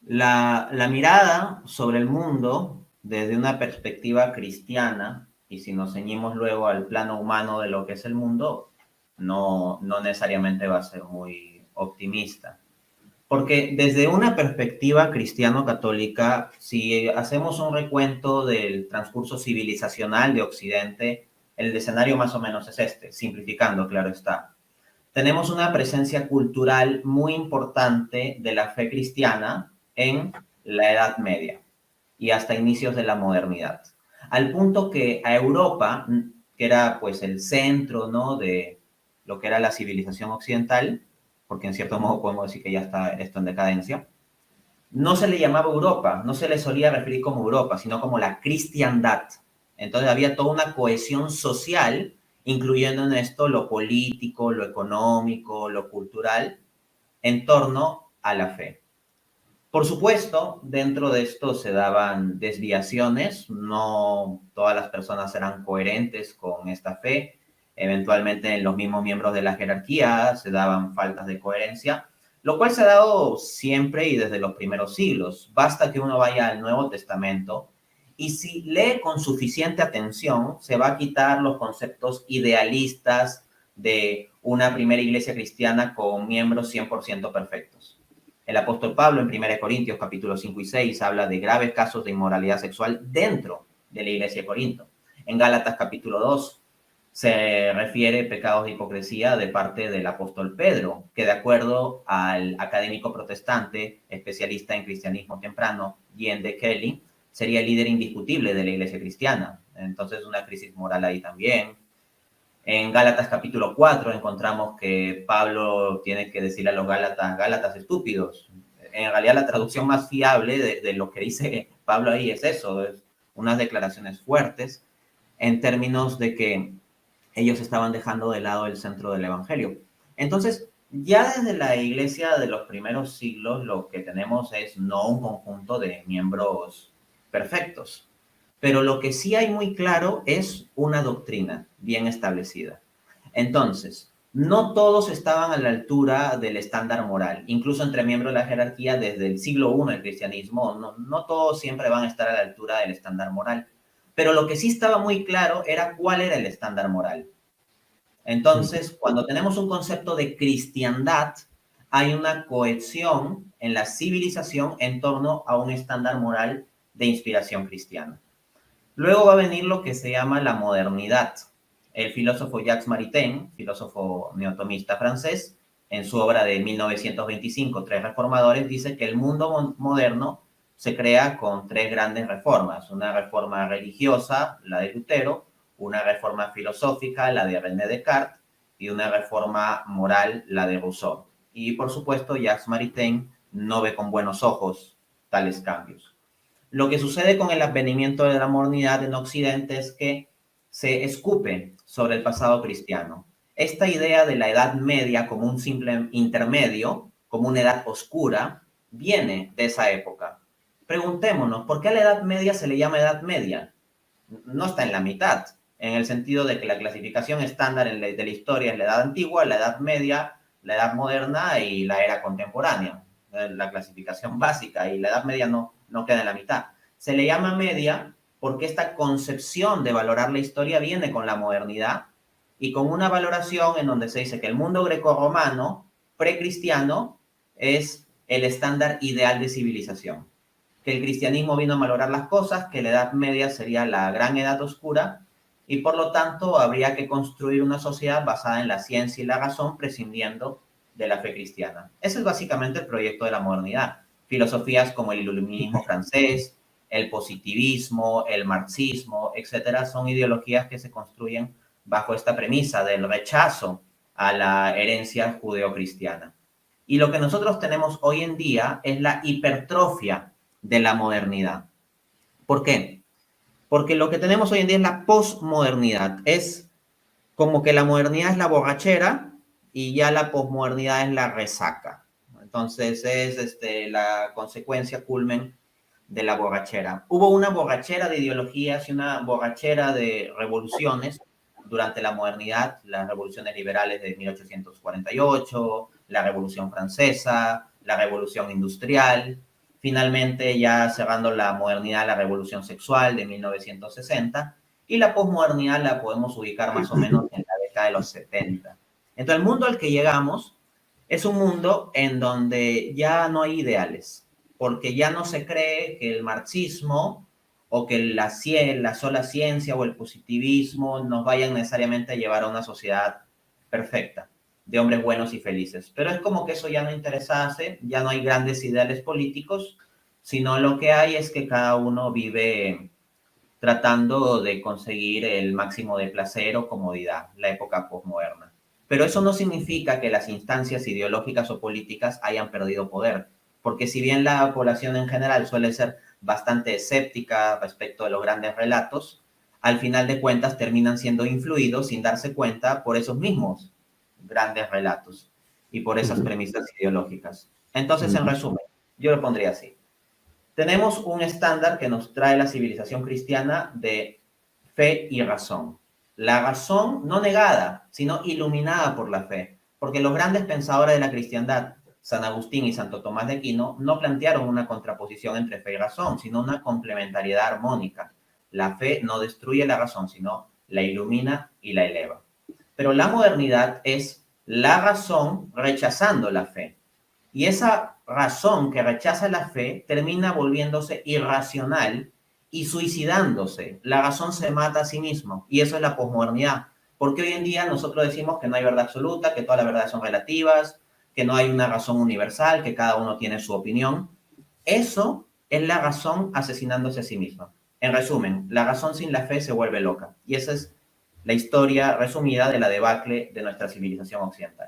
La mirada sobre el mundo desde una perspectiva cristiana, y si nos ceñimos luego al plano humano de lo que es el mundo, no necesariamente va a ser muy optimista. Porque desde una perspectiva cristiano-católica, si hacemos un recuento del transcurso civilizacional de Occidente, el escenario más o menos es este, simplificando, claro está. Tenemos una presencia cultural muy importante de la fe cristiana en la Edad Media y hasta inicios de la modernidad. Al punto que a Europa, que era pues el centro, ¿no?, de lo que era la civilización occidental, porque en cierto modo podemos decir que ya está esto en decadencia, no se le llamaba Europa, no se le solía referir como Europa, sino como la cristiandad. Entonces había toda una cohesión social, incluyendo en esto lo político, lo económico, lo cultural, en torno a la fe. Por supuesto, dentro de esto se daban desviaciones, no todas las personas eran coherentes con esta fe, eventualmente en los mismos miembros de la jerarquía se daban faltas de coherencia, lo cual se ha dado siempre y desde los primeros siglos. Basta que uno vaya al Nuevo Testamento y si lee con suficiente atención, se va a quitar los conceptos idealistas de una primera iglesia cristiana con miembros 100% perfectos. El apóstol Pablo en 1 Corintios capítulos 5 y 6 habla de graves casos de inmoralidad sexual dentro de la iglesia de Corinto. En Gálatas capítulo 2 se refiere pecados de hipocresía de parte del apóstol Pedro, que de acuerdo al académico protestante, especialista en cristianismo temprano, Ian de Kelly, sería el líder indiscutible de la iglesia cristiana. Entonces una crisis moral ahí también. En Gálatas capítulo 4 encontramos que Pablo tiene que decirle a los Gálatas, Gálatas estúpidos. En realidad la traducción más fiable de lo que dice Pablo ahí es eso, es unas declaraciones fuertes en términos de que ellos estaban dejando de lado el centro del Evangelio. Entonces, ya desde la iglesia de los primeros siglos lo que tenemos es no un conjunto de miembros perfectos, pero lo que sí hay muy claro es una doctrina bien establecida. Entonces, no todos estaban a la altura del estándar moral, incluso entre miembros de la jerarquía desde el siglo I del cristianismo, no todos siempre van a estar a la altura del estándar moral, pero lo que sí estaba muy claro era cuál era el estándar moral. Entonces, cuando tenemos un concepto de cristiandad, hay una cohesión en la civilización en torno a un estándar moral de inspiración cristiana. Luego va a venir lo que se llama la modernidad. El filósofo Jacques Maritain, filósofo neotomista francés, en su obra de 1925, Tres Reformadores, dice que el mundo moderno se crea con tres grandes reformas. Una reforma religiosa, la de Lutero, una reforma filosófica, la de René Descartes, y una reforma moral, la de Rousseau. Y por supuesto, Jacques Maritain no ve con buenos ojos tales cambios. Lo que sucede con el advenimiento de la modernidad en Occidente es que se escupe sobre el pasado cristiano. Esta idea de la Edad Media como un simple intermedio, como una edad oscura, viene de esa época. Preguntémonos, ¿por qué a la Edad Media se le llama Edad Media? No está en la mitad, en el sentido de que la clasificación estándar de la historia es la Edad Antigua, la Edad Media, la Edad Moderna y la Era Contemporánea. La clasificación básica, y la Edad Media no queda en la mitad. Se le llama media porque esta concepción de valorar la historia viene con la modernidad y con una valoración en donde se dice que el mundo grecorromano precristiano es el estándar ideal de civilización, que el cristianismo vino a valorar las cosas, que la Edad Media sería la gran edad oscura y por lo tanto habría que construir una sociedad basada en la ciencia y la razón prescindiendo de la fe cristiana. Ese es básicamente el proyecto de la modernidad. Filosofías como el iluminismo francés, el positivismo, el marxismo, etcétera, son ideologías que se construyen bajo esta premisa del rechazo a la herencia judeocristiana. Y lo que nosotros tenemos hoy en día es la hipertrofia de la modernidad. ¿Por qué? Porque lo que tenemos hoy en día es la posmodernidad. Es como que la modernidad es la borrachera y ya la posmodernidad es la resaca. Entonces es la consecuencia culmen de la borrachera. Hubo una borrachera de ideologías y una borrachera de revoluciones durante la modernidad, las revoluciones liberales de 1848, la Revolución Francesa, la Revolución Industrial, finalmente ya cerrando la modernidad, la revolución sexual de 1960, y la posmodernidad la podemos ubicar más o menos en la década de los 70. Entonces, el mundo al que llegamos es un mundo en donde ya no hay ideales, porque ya no se cree que el marxismo o que la sola ciencia o el positivismo nos vayan necesariamente a llevar a una sociedad perfecta, de hombres buenos y felices. Pero es como que eso ya no interesase, ya no hay grandes ideales políticos, sino lo que hay es que cada uno vive tratando de conseguir el máximo de placer o comodidad, la época posmoderna. Pero eso no significa que las instancias ideológicas o políticas hayan perdido poder, porque si bien la población en general suele ser bastante escéptica respecto de los grandes relatos, al final de cuentas terminan siendo influidos sin darse cuenta por esos mismos grandes relatos y por esas premisas ideológicas. Entonces, en resumen, yo lo pondría así. Tenemos un estándar que nos trae la civilización cristiana de fe y razón. La razón no negada, sino iluminada por la fe. Porque los grandes pensadores de la cristiandad, San Agustín y Santo Tomás de Aquino, no plantearon una contraposición entre fe y razón, sino una complementariedad armónica. La fe no destruye la razón, sino la ilumina y la eleva. Pero la modernidad es la razón rechazando la fe. Y esa razón que rechaza la fe termina volviéndose irracional y suicidándose. La razón se mata a sí mismo y eso es la posmodernidad. Porque hoy en día nosotros decimos que no hay verdad absoluta, que todas las verdades son relativas, que no hay una razón universal, que cada uno tiene su opinión. Eso es la razón asesinándose a sí misma. En resumen, la razón sin la fe se vuelve loca. Y esa es la historia resumida de la debacle de nuestra civilización occidental.